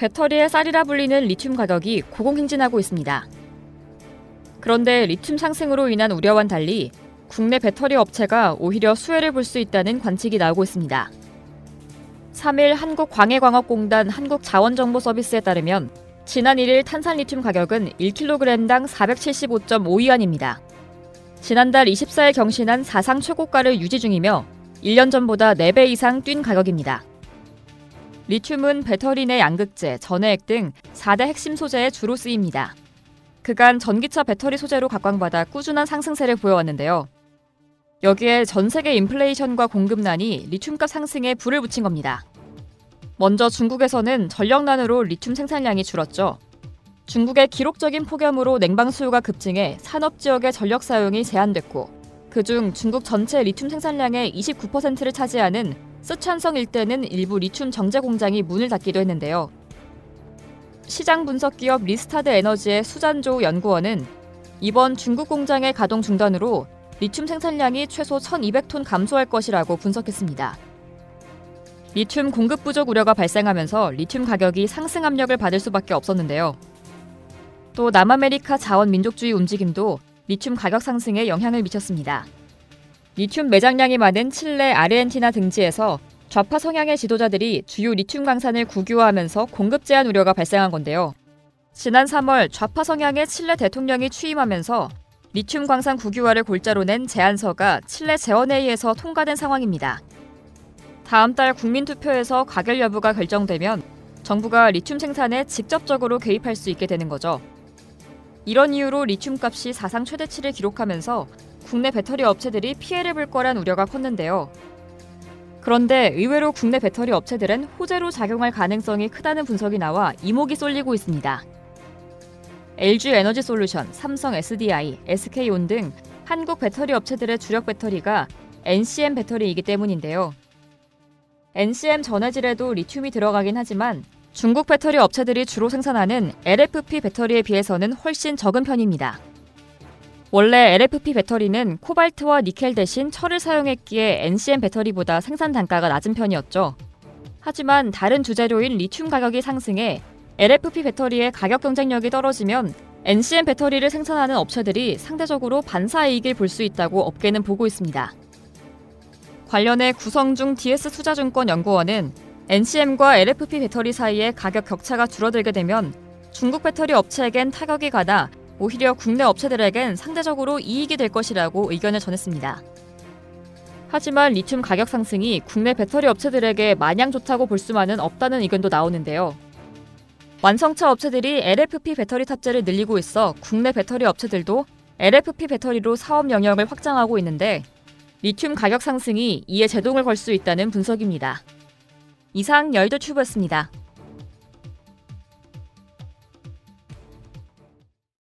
배터리의 쌀이라 불리는 리튬 가격이 고공행진하고 있습니다. 그런데 리튬 상승으로 인한 우려와는 달리 국내 배터리 업체가 오히려 수혜를 볼 수 있다는 관측이 나오고 있습니다. 3일 한국광해광업공단 한국자원정보서비스에 따르면 지난 1일 탄산 리튬 가격은 1kg당 475.5위안입니다. 지난달 24일 경신한 사상 최고가를 유지 중이며 1년 전보다 4배 이상 뛴 가격입니다. 리튬은 배터리 내 양극재, 전해액 등 4대 핵심 소재에 주로 쓰입니다. 그간 전기차 배터리 소재로 각광받아 꾸준한 상승세를 보여왔는데요. 여기에 전 세계 인플레이션과 공급난이 리튬값 상승에 불을 붙인 겁니다. 먼저 중국에서는 전력난으로 리튬 생산량이 줄었죠. 중국의 기록적인 폭염으로 냉방 수요가 급증해 산업지역의 전력 사용이 제한됐고, 그중 중국 전체 리튬 생산량의 29%를 차지하는 쓰촨성 일대는 일부 리튬 정제 공장이 문을 닫기도 했는데요. 시장 분석 기업 리스타드 에너지의 수잔조 연구원은 이번 중국 공장의 가동 중단으로 리튬 생산량이 최소 1,200톤 감소할 것이라고 분석했습니다. 리튬 공급 부족 우려가 발생하면서 리튬 가격이 상승 압력을 받을 수밖에 없었는데요. 또 남아메리카 자원 민족주의 움직임도 리튬 가격 상승에 영향을 미쳤습니다. 리튬 매장량이 많은 칠레, 아르헨티나 등지에서 좌파 성향의 지도자들이 주요 리튬 강산을 국유화하면서 공급 제한 우려가 발생한 건데요. 지난 3월 좌파 성향의 칠레 대통령이 취임하면서 리튬 광산 국유화를 골자로 낸 제안서가 칠레 재원회의에서 통과된 상황입니다. 다음 달 국민투표에서 가결 여부가 결정되면 정부가 리튬 생산에 직접적으로 개입할 수 있게 되는 거죠. 이런 이유로 리튬 값이 사상 최대치를 기록하면서 국내 배터리 업체들이 피해를 볼 거란 우려가 컸는데요. 그런데 의외로 국내 배터리 업체들은 호재로 작용할 가능성이 크다는 분석이 나와 이목이 쏠리고 있습니다. LG 에너지 솔루션, 삼성 SDI, SK온 등 한국 배터리 업체들의 주력 배터리가 NCM 배터리이기 때문인데요. NCM 전해질에도 리튬이 들어가긴 하지만 중국 배터리 업체들이 주로 생산하는 LFP 배터리에 비해서는 훨씬 적은 편입니다. 원래 LFP 배터리는 코발트와 니켈 대신 철을 사용했기에 NCM 배터리보다 생산 단가가 낮은 편이었죠. 하지만 다른 주재료인 리튬 가격이 상승해 LFP 배터리의 가격 경쟁력이 떨어지면 NCM 배터리를 생산하는 업체들이 상대적으로 반사이익을 볼 수 있다고 업계는 보고 있습니다. 관련해 구성중 DS투자증권 연구원은 NCM과 LFP 배터리 사이의 가격 격차가 줄어들게 되면 중국 배터리 업체에겐 타격이 가나 오히려 국내 업체들에겐 상대적으로 이익이 될 것이라고 의견을 전했습니다. 하지만 리튬 가격 상승이 국내 배터리 업체들에게 마냥 좋다고 볼 수만은 없다는 의견도 나오는데요. 완성차 업체들이 LFP 배터리 탑재를 늘리고 있어 국내 배터리 업체들도 LFP 배터리로 사업 영역을 확장하고 있는데 리튬 가격 상승이 이에 제동을 걸 수 있다는 분석입니다. 이상 여의도 튜브였습니다.